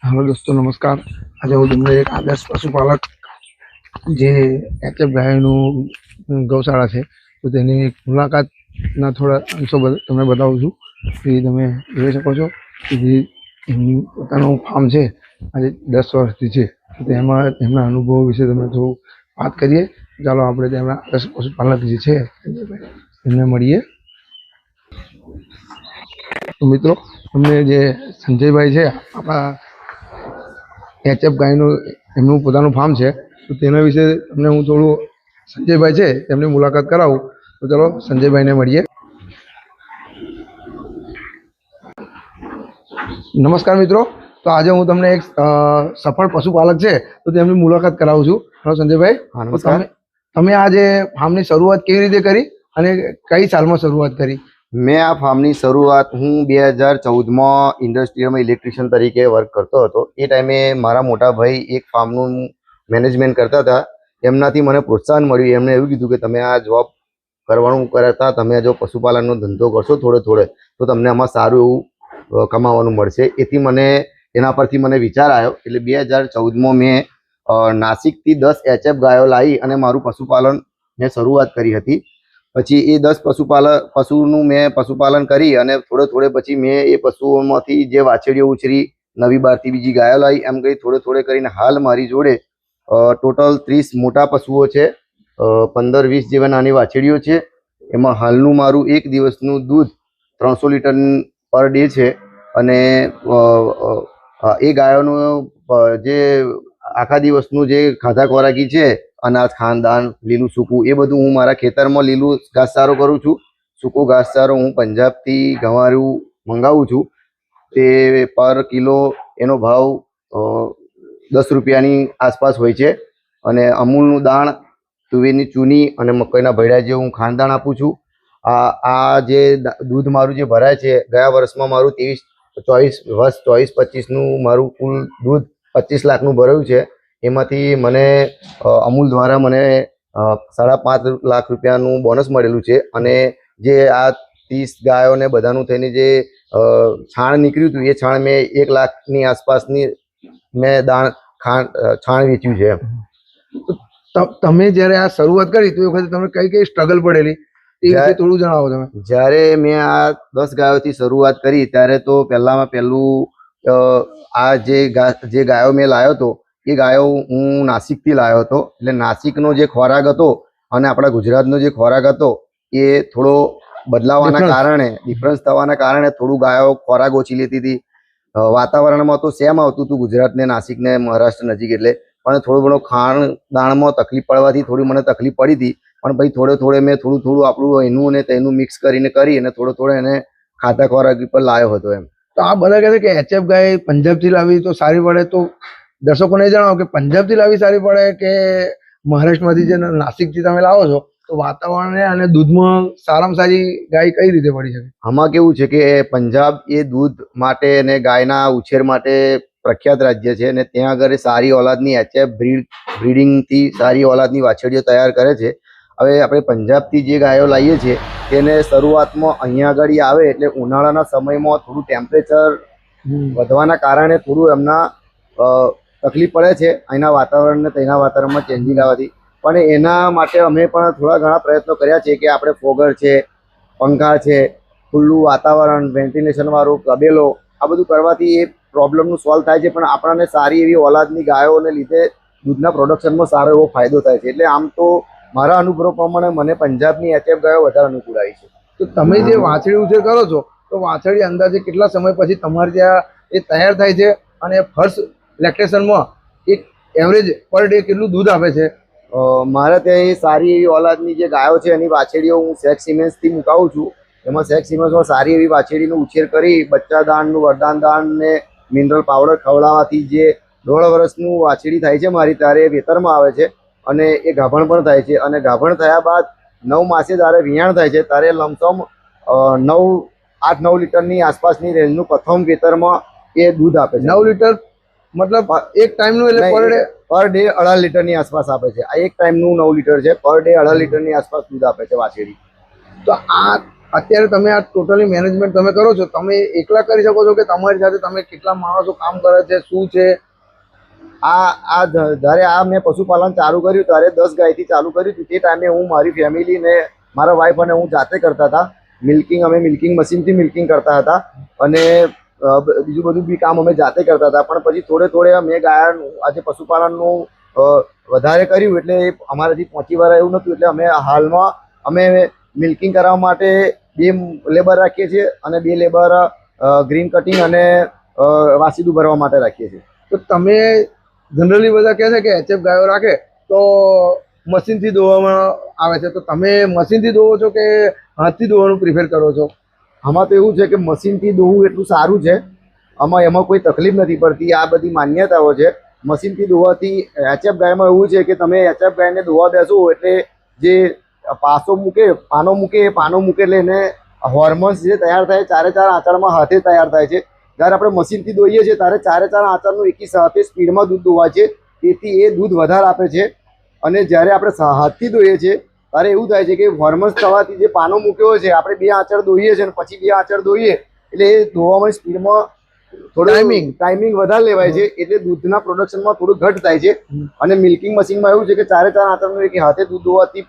Hello दोस्तों नमस्कार। आज હું તમને એક આદર્શ પશુપાલક જે એચએફ ગાયનું ગૌશાળા છે તો તેની મુલાકાતના થોડા અંશો તમને બતાવું છું કે તમે જોઈ શકો છો કે જે એમનું પોતાનું ફાર્મ છે આજે 10 વર્ષથી છે તો તેમાં એમના અનુભવો વિશે તમે થોડું વાત કરીએ। ચાલો આપણે તેમના આદર્શ પશુપાલક જે છે એમને મળીએ। તો મિત્રો તમને જે સંજયભાઈ છે આપણા એચએફ ગાયનું એમનું પોતાનું ફાર્મ છે તો તેના વિશે તમને હું થોડું સંજયભાઈ છે તેમની મુલાકાત કરાવું। તો ચલો સંજયભાઈને મળીએ। નમસ્કાર મિત્રો, તો આજે હું તમને એક સફળ પશુપાલક છે તો તેમની મુલાકાત કરાવું છું। હેલો સંજયભાઈ। હા નમસ્કાર। તમે આ જે ફાર્મની શરૂઆત કેવી રીતે કરી અને કઈ સાલમાં શરૂઆત કરી? મેં આ ફાર્મની શરૂઆત હું 2014માં ઇન્ડસ્ટ્રીયલમાં ઇલેક્ટ્રિશિયન તરીકે વર્ક કરતો હતો। એ ટાઈમે મારા મોટા ભાઈ એક ફાર્મનું મેનેજમેન્ટ કરતા હતા। એમનાથી મને પ્રોત્સાહન મળ્યું। એમણે એવું કીધું કે તમે આ જોબ કરવાનું કરતા તમે જો પશુપાલનનો ધંધો કરશો થોડે થોડે તો તમને આમાં સારું એવું કમાવાનું મળશે। એથી મને એના પરથી મને વિચાર આવ્યો। એટલે 2014માં મેં નાસિકથી 10 એચએફ ગાયો લાવી અને મારું પશુપાલન મેં શરૂઆત કરી હતી। પછી એ 10 પશુનું મેં પશુપાલન કરી અને થોડે પછી મેં એ પશુઓમાંથી જે વાછડીઓ ઉછરી નવી બારથી બીજી ગાયો લાવી એમ કરી થોડે કરીને હાલ મારી જોડે ટોટલ 30 મોટા પશુઓ છે, 15-20 જેવા નાની વાછડીઓ છે। એમાં હાલનું મારું એક દિવસનું દૂધ 300 લીટર પર ડે છે અને એ ગાયોનું જે આખા દિવસનું જે ખાધા ખોરાકી છે અનાજ ખાનદાન લીલું સૂકું એ બધું હું મારા ખેતરમાં લીલું ઘાસચારો કરું છું। સૂકો ઘાસચારો હું પંજાબથી ગંવારું મંગાવું છું। તે પર કિલો એનો ભાવ 10 રૂપિયાની આસપાસ હોય છે અને અમૂલનું દાણ, તુવેરની ચૂની અને મકાઈના ભૈડા જે હું ખાનદાન આપું છું। આ જે દૂધ મારું જે ભરાય છે ગયા વર્ષમાં મારું 24-25નું મારું કુલ દૂધ 25 લાખનું ભરાયું છે। એમાંથી મને અમૂલ દ્વારા મને 5.5 લાખ રૂપિયાનું બોનસ મળેલું છે અને જે આ 30 ગાયોને બધાનું થઈને જે છાણ નીકળ્યું હતું એ છાણ મેં 1 લાખની આસપાસની મેં છાણ વેચ્યું છે। તમે જ્યારે આ શરૂઆત કરી તો એ વખતે તમે કઈ સ્ટ્રગલ પડેલી એ વિશે થોડું જણાવો તમે। જ્યારે મેં આ 10 ગાયોથી શરૂઆત કરી ત્યારે તો પહેલું આ જે ગાયો મેં લાવ્યો હતો એ ગાયો હું નાસિકથી લાવ્યો હતો। એટલે નાસિકનો જે ખોરાક હતો અને આપણા ગુજરાતનો જે ખોરાક હતો એ થોડો બદલાવાના કારણે ડિફરન્સ થવાના કારણે થોડું ગાયો ખોરાક ઓછી લેતી હતી। વાતાવરણમાં તો સેમ આવતું હતું ગુજરાતને નાસિકને મહારાષ્ટ્ર નજીક એટલે પણ થોડું ઘણું ખાણદાણમાં તકલીફ પડવાથી થોડી મને તકલીફ પડી હતી। પણ ભાઈ થોડે મેં થોડું આપણું એનું અને તેનું મિક્સ કરીને અને થોડો એને ખાધા ખોરાક પર લાવ્યો હતો એમ। તો આ બધા કહે છે કે એચએફ ગાય પંજાબથી લાવી તો સારી પડે, તો દર્શકોને જણાવો કે પંજાબથી લાવી સારી પડે કે મહારાષ્ટ્રમાંથી જે નાસિકથી તમે લાવો છો તો વાતાવરણ અને દૂધમાં સારામાં સારી ગાય કઈ રીતે પડી શકે? આમાં કેવું છે કે પંજાબ એ દૂધ માટે અને ગાયના ઉછેર માટે પ્રખ્યાત રાજ્ય છે અને ત્યાં આગળ સારી ઓલાદની એચએફ બ્રીડિંગથી સારી ઓલાદની વાછડીઓ તૈયાર કરે છે। હવે આપણે પંજાબથી જે ગાયો લાવીએ છીએ તેને શરૂઆતમાં અહીંયા આગળ આવે એટલે ઉનાળાના સમયમાં થોડું ટેમ્પરેચર વધવાના કારણે થોડું એમના તકલીફ પડે છે અહીંના વાતાવરણને તેના વાતાવરણમાં ચેન્જિંગ આવવાથી। પણ એના માટે અમે પણ થોડા ઘણા પ્રયત્નો કર્યા છે કે આપણે ફોગર છે, પંખા છે, ખુલ્લું વાતાવરણ, વેન્ટિલેશનવાળું તબેલો આ બધું કરવાથી એ પ્રોબ્લેમનું સોલ્વ થાય છે। પણ આપણને સારી એવી ઓલાદની ગાયોને લીધે દૂધના પ્રોડક્શનમાં સારો એવો ફાયદો થાય છે। એટલે આમ તો મારા અનુભવ પ્રમાણે મને પંજાબની એચએફ ગાયો વધારે અનુકૂળ આવી છે। તો તમે જે વાછડી ઉછેર કરો છો તો વાછડી અંદાજે કેટલા સમય પછી તમારે ત્યાં એ તૈયાર થાય છે અને ફર્સ્ટ લેક્ટેશનમાં એક એવરેજ પર ડે કેટલું દૂધ આપે છે? મારે ત્યાં એ સારી એવી ઓલાદની જે ગાયો છે એની વાછડીઓ હું સેક્સ સિમેન્સથી મુકાવું છું। એમાં સેક્સ સિમેન્સમાં સારી એવી વાછડીનો ઉછેર કરી બચ્ચા દાણનું વરદાન દાણ ને મિનરલ પાવડર ખવડાવવાથી જે 1.5 વર્ષનું વાછડી થાય છે મારી ત્યારે વેતરમાં આવે છે અને એ ગાભણ પણ થાય છે અને ગાભણ થયા બાદ 9 માસે જ્યારે વિયાણ થાય છે ત્યારે લમસમ 8-9 લીટરની આસપાસની રેન્જનું પ્રથમ વેતરમાં એ દૂધ આપે છે। 9 લીટર મતલબ એક ટાઈમનું એટલે પર ડે 2.5 લીટરની આસપાસ આપે છે। આ એક ટાઈમનું 9 લીટર છે, પર ડે 2.5 લીટરની આસપાસ દૂધ આપે છે વાછડી। તો આ અત્યારે તમે આ ટોટલી મેનેજમેન્ટ તમે કરો છો, તમે એકલા કરી શકો છો કે તમારી સાથે તમે કેટલા માણસો કામ કરે છે, શું છે? જ્યારે મેં પશુપાલન ચાલુ કર્યું ત્યારે 10 ગાયથી ચાલુ કર્યું હતું. તે ટાઈમે હું મારી ફેમિલી ને મારા વાઈફ અને હું જાતે કરતા હતા. અમે મિલ્કિંગ મશીનથી મિલ્કિંગ કરતા હતા અને બીજું બધું બી કામ અમે જાતે કરતા હતા. પણ પછી થોડે મેં આજે પશુપાલનનું વધારે કર્યું એટલે અમારાથી પહોંચી વળે એવું નહોતું. એટલે હાલમાં અમે મિલ્કિંગ કરવા માટે 2 લેબર રાખીએ છીએ અને 2 લેબર ગ્રીન કટિંગ અને વાસીદું ભરવા માટે રાખીએ છીએ. તો તમે જનરલી બધા કહે છે કે એચએફ ગાયો રાખે તો મશીનથી દોવામાં આવે છે, તો તમે મશીનથી દોવો છો કે હાથથી દોવાનું પ્રિફર કરો છો? આમાં તો એવું છે કે મશીનથી દોવું એટલું સારું છે, એમાં કોઈ તકલીફ નથી પડતી. આ બધી માન્યતાઓ છે. મશીનથી દોવાથી એચએફ ગાયમાં એવું છે કે તમે એચએફ ગાયને દોવા બેસો એટલે જે પાનો મૂકે એટલે એને હોર્મોન્સ જે તૈયાર થાય 4 આંચળમાં હાથે તૈયાર થાય છે. જ્યારે આપણે મશીનથી દોઈએ છીએ ત્યારે 4 આંચળનું એકી સાથે સ્પીડમાં દૂધ દોવાય છે, તેથી એ દૂધ વધારે આપે છે. અને જ્યારે આપણે હાથથી દોઈએ છીએ ત્યારે એવું થાય છે કે હોર્મોન્સ થવાથી જે પાનો મૂક્યો છે આપણે 2 આંચળ દોઈએ છીએ અને પછી 2 આંચળ દોઈએ એટલે એ દોવામાં સ્પીડમાં થોડું ટાઈમિંગ વધારે લેવાય છે, એટલે દૂધના પ્રોડક્શનમાં થોડું ઘટ થાય છે. અને મિલ્કિંગ મશીનમાં એવું છે કે 4 આંચળનું એક હાથે દૂધ દોવાથી